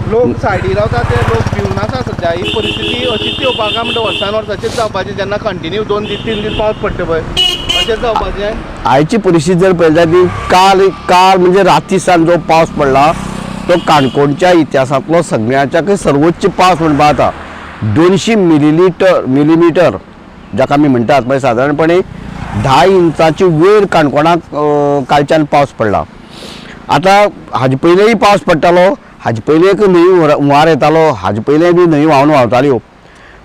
लोक सायडी रावता ते लोक भिवन आसा सध्या ही परिस्थिती अशीच येवपाक काय म्हणटा वर्सान वर्स अशेंच जावपाचें जेन्ना कंटिन्यू 2 दीस 3 दीस पावस पडटा पळय अशेंच जावपाचें। आयची परिस्थिती जर पळयल्यार ती काल म्हणजे राती सावन जो पावस पडला तो काणकोणच्या इतिहासांतलो सगळ्याच्याकय सर्वोच्च पावस म्हणपा जाता। 200 मिलीमीटर जाका आमी म्हणटात म्हणजे सादारणपणे 10 इंचाची वयर काणकोणाक कालच्यान पावस पडला। आता हाजे पयलेंय पावस पडटालो, हाजे पयलीं एक न्हंय हुंवार येतालो, हाजे पयलीं बी न्हंय व्हांवन व्हांवताल्यो।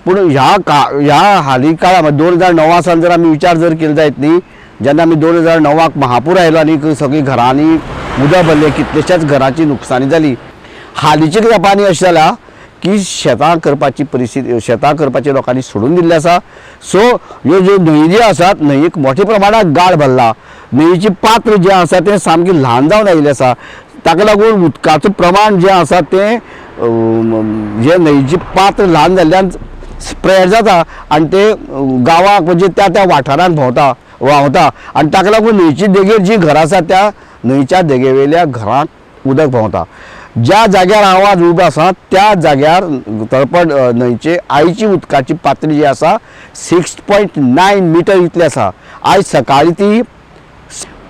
पूण ह्या हालीं काळांत 2009 सावन जर आमी विचार जर केलो जायत न्ही, जेन्ना आमी 2009 महापूर आयलो आनी सगळीं घरांनी उदक भरलें, कितलेशाच घरांची नुकसानी जाली। हालींच्या तेंपांनी अशें जालां की शेतां करपाची परिस्थिती, शेतां करपाचे लोकांनी सोडून दिल्लें आसा। सो ह्यो ज्यो न्हंय ज्यो आसात, न्हंयेक मोठ्या प्रमाणात गाळ भरला, न्हंयेची पात्र जें आसा तें सामकें ल्हान जावन आयिल्लें आसा। ताका लागून उदकाचें प्रमाण जें आसा तें जे न्हंयची पात्र ल्हान जाल्ल्यान स्प्रेड जाता आनी ते गांवांक म्हणजे त्या वाठारांत व्हांवता आनी ताका लागून न्हंयची देगेर जीं घरां आसा त्या न्हंयच्या देगेवेल्या घरांत उदक व्हांवता। ज्या जाग्यार हांव आज उबो आसा त्या जाग्यार तळपण न्हंयचे आयची उदकाची पातळी जी आसा 6.9 मिटर इतली आसा। आयज सकाळीं ती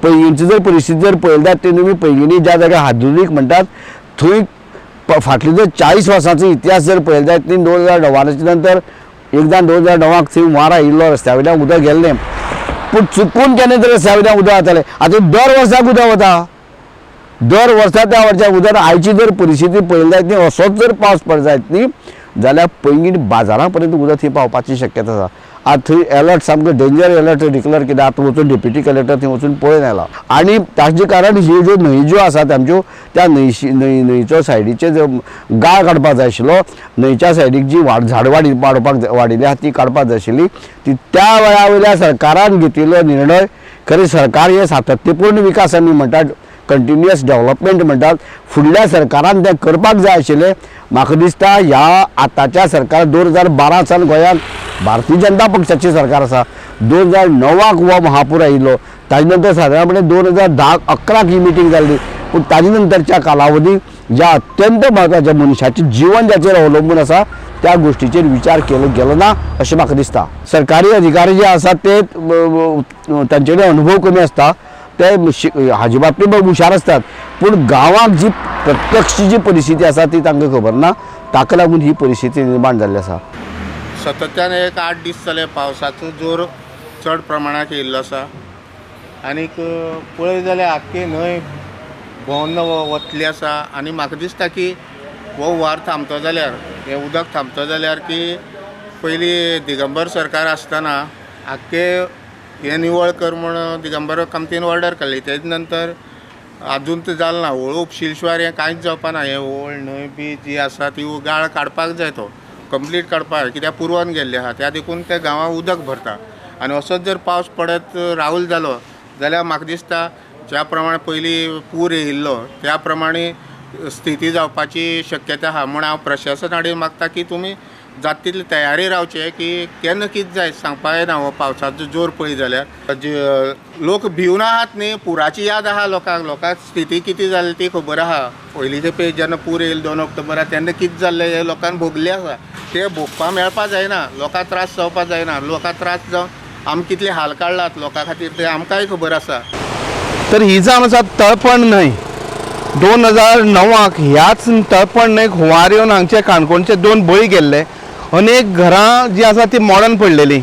पैंगीणची जर परिस्थिती जर पळयल्यार ते तुमी पैंगीणी ज्या जाग्यार हादुरीक म्हणटात थंय फाटले जर 40 वर्सांचो इतिहास जर पळयलो जायत न्ही, 2009 नंतर एकदां 2009 थंय हुंवार आयिल्लो, रस्त्या वयल्यान उदक गेल्लें, पूण चुकून केन्ना तरी रस्त्या वयल्यान उदक जातालें। आतां दर वर्साक उदक वता, दर वर्सा त्या वर्सा उदक। आयची जर परिस्थिती पळयली जायत न्ही, असोच जर पावस पडलो जायत न्ही जाल्यार पैंगीण बाजारां पर्यंत उदक थंय पावपाची शक्यता आसा। आज थंय अलर्ट सामको डेंजर अलर्ट डिक्लेअर केला। आतां वचून डेप्युटी कलेक्टर थंय वचून पळोवन आयला आनी ताजे कारण ह्यो ज्यो न्हंय ज्यो आसात आमच्यो त्या न्हंयचो सायडीचे जो गाळ काडपाक जाय आशिल्लो, न्हंयच्या सायडीक जी झाड वाडिल्ली आसा ती काडपाक जाय आशिल्ली, ती त्या वेळा वयल्या सरकारान घेतिल्लो निर्णय। खरें सरकार हे सातत्यपूर्ण विकास आमी म्हणटात, कंटिन्युअस डेव्हलपमेंट म्हणटात, फुडल्या सरकारान तें करपाक जाय आशिल्लें। म्हाका दिसता ह्या आतांच्या सरकार 2012 सावन गोंयांत भारतीय जनता पक्षाची सरकार आसा। 2009 हो महापूर आयिल्लो, ताजे नंतर सादारणपणे 2010-11 ही मिटींग जाल्ली, पूण ताजे नंतरच्या कालावधीक ज्या अत्यंत म्हत्वाच्या मनशाचें जीवन जाचेर अवलंबून आसा त्या गोष्टीचेर विचार केलो गेलो ना अशें म्हाका दिसता। सरकारी अधिकारी जे आसात ते तांचे कडेन अनुभव कमी आसता, ते हाजे बाबतींत हुशार असतात, पूण गांवांत जी प्रत्यक्ष जी परिस्थिती आसा ती तांकां खबर ना, ताका लागून ही परिस्थिती निर्माण जाल्ली आसा। सतत्यान एक 8 दीस जाले पावसाचो जोर चड प्रमाणात येयल्लो आसा आनीक पळय जाल्यार आख्खी न्हंय भोंवन वतली आसा। आनी म्हाका दिसता की हो हुंवार थांबतो जाल्यार, हें उदक थांबतो जाल्यार की पयलीं दिगंबर सरकार आसतना आख्खे हें निवळ कर म्हूण दिगंबर कामतीन ऑर्डर काडली, तेजे नंतर आजून ते जालें ना। व्हळ उपशिल्ल्या शिवाय हें कांयच जावपा ना। हें व्हळ न्हंय बी जी आसा ती गाळ काडपाक जाय, तो कंप्लीट काडपाक, कित्याक पुरवून गेल्ले आहा त्या देखून त्या गांवांत उदक भरता। आनी असोच जर पावस पडत रावलो जालो जाल्यार म्हाका दिसता ज्या प्रमाणे पयलीं पूर येयिल्लो त्या प्रमाणे स्थिती जावपाची शक्यता आहा। म्हूण हांव प्रशासन कडेन मागता की तुमी जाता तितले तयारी रावचे की केन्ना कितें जाय सांगपा येना। हो पावसाचो जोर पळय जाल्यार लोक भिवन आहात न्ही, पुराची याद आहा लोकांक स्थिती कितें जाली ती खबर आहा। पयलींचे पेज जेन्ना पूर येयलो 2 ऑक्टोबराक तेन्ना कितें जाल्लें हें लोकांक भोगलें आसा, तें भोगपा मेळपा जायना, लोकांक त्रास जावपा जायना। लोकांक त्रास जावन आमी कितले हाल काडलात लोकां खातीर ते आमकांय खबर आसा। तर ही जावन आसा तळपण न्हंय। 2009 ह्याच तळपण न्हंयक हुंवार येवन हांगचे काणकोणचे 2 बळी गेल्ले, अनेक घरां जी आसा ती मोडून पडलेली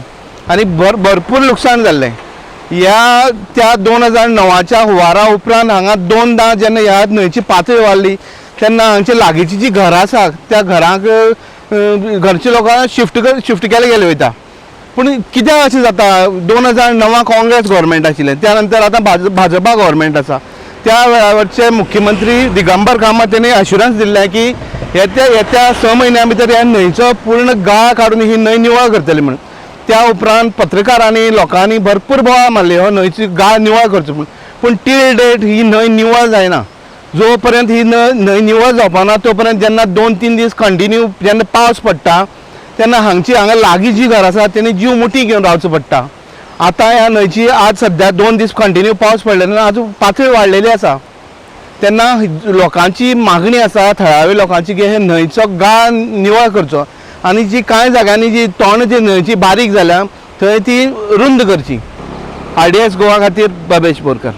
आनी भरपूर लुकसाण जाल्लें। त्या 2009च्या हुंवारा उपरांत हांगा 2दां जेन्ना ह्या न्हंयची पातळी वाडली तेन्ना हांगची लागींची जी घरां आसा त्या घरांक घरच्या लोकांक शिफ्ट केले वयता। पूण कित्याक अशें जाता, 2009 काँग्रेस गव्हर्मेंट आशिल्लें, त्या नंतर आतां भाजपा गव्हर्मेंट आसा। त्या वेळावरचे मुख्यमंत्री दिगंबर कामत यांनी अश्युरन्स दिल्लें की येत्या 6 म्हयन्यां भितर ह्या न्हंयचो पूर्ण गाळ काडून ही न्हंय निवळ करतली म्हणून। त्या उपरांत पत्रकारांनी लोकांनी भरपूर बोवाळ मारली हो न्हंयची गाळ निवळ करचो म्हणून, पूण टील डेट ही न्हंय निवळ जायना। जो पर्यंत ही न्हंय निवळ जावपाना तो पर्यंत जेन्ना 2-3 दीस कंटिन्यू जेन्ना पावस पडटा तेन्ना हांगा लागीं जी घर आसा तेणी जीव मुठी घेवन रावचो पडटा। आतां ह्या न्हंयची आज सध्या 2 दीस कंटिन्यू पावस पडले आजून पातळी वाडलेली आसा। तेन्ना लोकांची मागणी आसा थळाव्या लोकांची की हे न्हंयचो गाळ निवळ करचो आनी जी कांय जाग्यांनी जी तोंड जी न्हंयची बारीक जाल्या थंय ती रुंद करची. RDS गोवा खातीर बाबेश बोरकर.